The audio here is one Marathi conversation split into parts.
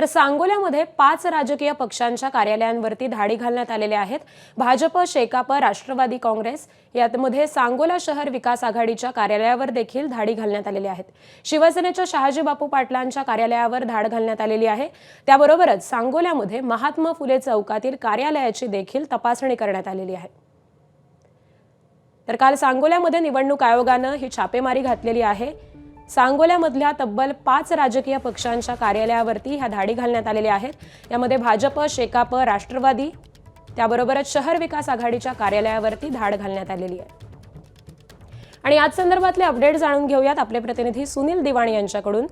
तर सांगोल्यामध्ये 5 राजकीय पक्षांच्या कार्यालयांवरती धाडी घालण्यात आलेल्या आहेत। भाजप, शेकाप, राष्ट्रवादी काँग्रेस यामध्ये सांगोला शहर विकास आघाडीच्या कार्यालयावर देखील धाडी घालण्यात आलेली आहेत। शिवसेनेच्या शहाजी बापू पाटलांच्या कार्यालयावर धाड घालण्यात आलेली आहे। त्याबरोबरच सांगोल्यामध्ये महात्मा फुले चौकातील कार्यालयाची देखील तपासणी करण्यात आलेली आहे। तर काल सांगोल्यामध्ये निवडणूक आयोगाने ही छापेमारी घातलेली आहे। सांगोल्यामधल्या तब्बल 5 राजकीय पक्षांच्या कार्यालयावरती ह्या धाडी घालण्यात आलेल्या आहेत। यामध्ये भाजप, शेकाप, राष्ट्रवादी त्याबरोबरच शहर विकास आघाडीच्या कार्यालयावरती धाड घालण्यात आलेली आहे। आणि याच संदर्भातले अपडेट जाणून घेऊयात आपले प्रतिनिधी सुनील दिवाणी यांच्याकडून।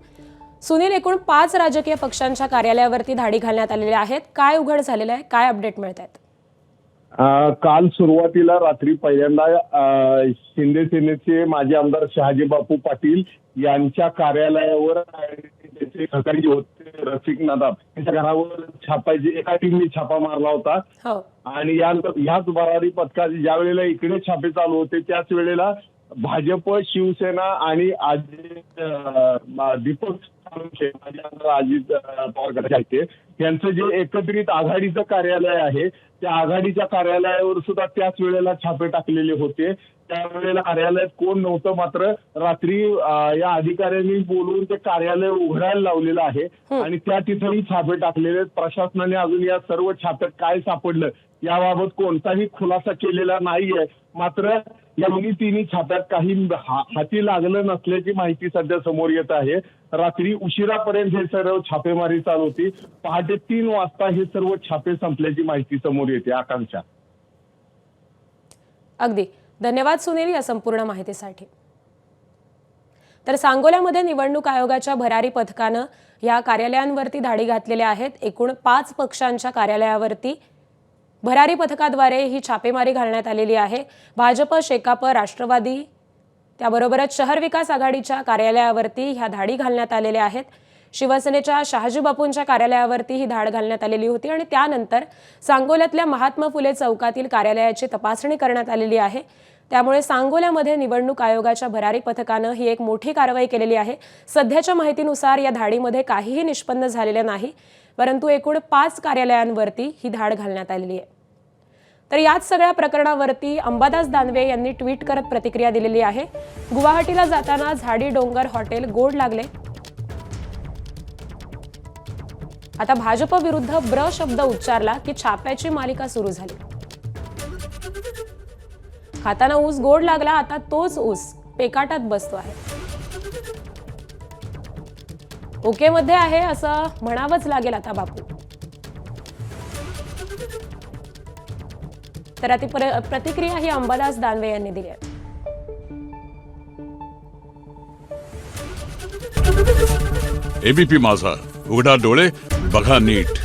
सुनील, एकूण 5 राजकीय पक्षांच्या कार्यालयावरती धाडी घालण्यात आलेल्या आहेत, काय उघड झालेलं आहे, काय अपडेट मिळतात? काल सुरुवातीला रात्री पहिल्यांदा शिंदे सेनेचे माजी आमदार शहाजी बापू पाटील यांच्या कार्यालयावर त्याचे सहकारी होते रफिक नादाब यांच्या घरावर छापायची एका टीमने छापा मारला होता। आणि याच भरारी पथकाचे ज्या वेळेला इकडे छापे चालू होते त्याच वेळेला भाजप, शिवसेना आणि दीपक अजित पवार गटाचे यांचं जे एकत्रित आघाडीचं कार्यालय आहे त्या आघाडीच्या कार्यालयावर सुद्धा त्याच वेळेला छापे टाकलेले होते। त्यावेळेला कार्यालयात कोण नव्हतं, मात्र रात्री या अधिकाऱ्यांनी बोलून ते कार्यालय उघडायला लावलेलं आहे आणि त्या ठिकाणी छापे टाकलेले। प्रशासनाने अजून या सर्व छाप्यात काय सापडलं याबाबत कोणताही खुलासा केलेला नाहीये, मात्र या तिन्ही छाप्यात काही हाती लागलं नसल्याची माहिती सध्या समोर येत आहे। रात्री उशिरापर्यंत हे सर्व छापेमारी चालू होती। पहाटे 3 वाजता हे सर्व छापे संपल्याची माहिती समोर येते। आकांक्षा, अगदी धन्यवाद सुनील या संपूर्ण माहितीसाठी। तर सांगोल्यामध्ये निवडणूक आयोगाच्या भरारी पथकाने या कार्यालयांवरती धाडी घातलेल्या आहेत। एकूण 5 पक्षांच्या कार्यालयावरती भरारी पथकाद्वारे ही छापेमारी घालण्यात आलेली आहे। भाजप, शेकाप, राष्ट्रवादी त्याबरोबरच शहर विकास आघाडीच्या कार्यालयावरती ह्या धाडी घालण्यात आलेल्या आहेत। शिवसेनेच्या शहाजी बापूंच्या कार्यालयावरती ही धाड घालण्यात आलेली होती आणि त्यानंतर सांगोल्यातल्या महात्मा फुले चौकातील कार्यालयाची तपासणी करण्यात आलेली आहे। त्यामुळे सांगोल्यामध्ये निवडणूक आयोगाच्या भरारी पथकाने ही एक मोठी कारवाई केलेली आहे। सध्याच्या माहितीनुसार या धाडीमध्ये काहीही निष्पन्न झालेले नाही, परंतु एकूण 5 कार्यालयांवरती ही धाड घालण्यात आलेली आहे। तर याच सगळ्या प्रकरणावरती अंबादास दानवे यांनी ट्विट करत प्रतिक्रिया दिलेली आहे। गुवाहाटीला जाताना झाडी डोंगर हॉटेल गोड लागले। आता भाजप विरुद्ध ब्र शब्द उच्चारला की छाप्याची मालिका सुरू झाली। खाताना ऊस गोड लागला, आता तोच ऊस पेकाटात बसतो आहे। ओके मध्ये आहे असं म्हणावंच लागेल आता बापू। तर ती प्रतिक्रिया ही अंबादास दानवे यांनी दिली आहे। एबीपी माझा, उघडा डोळे बघा नीट।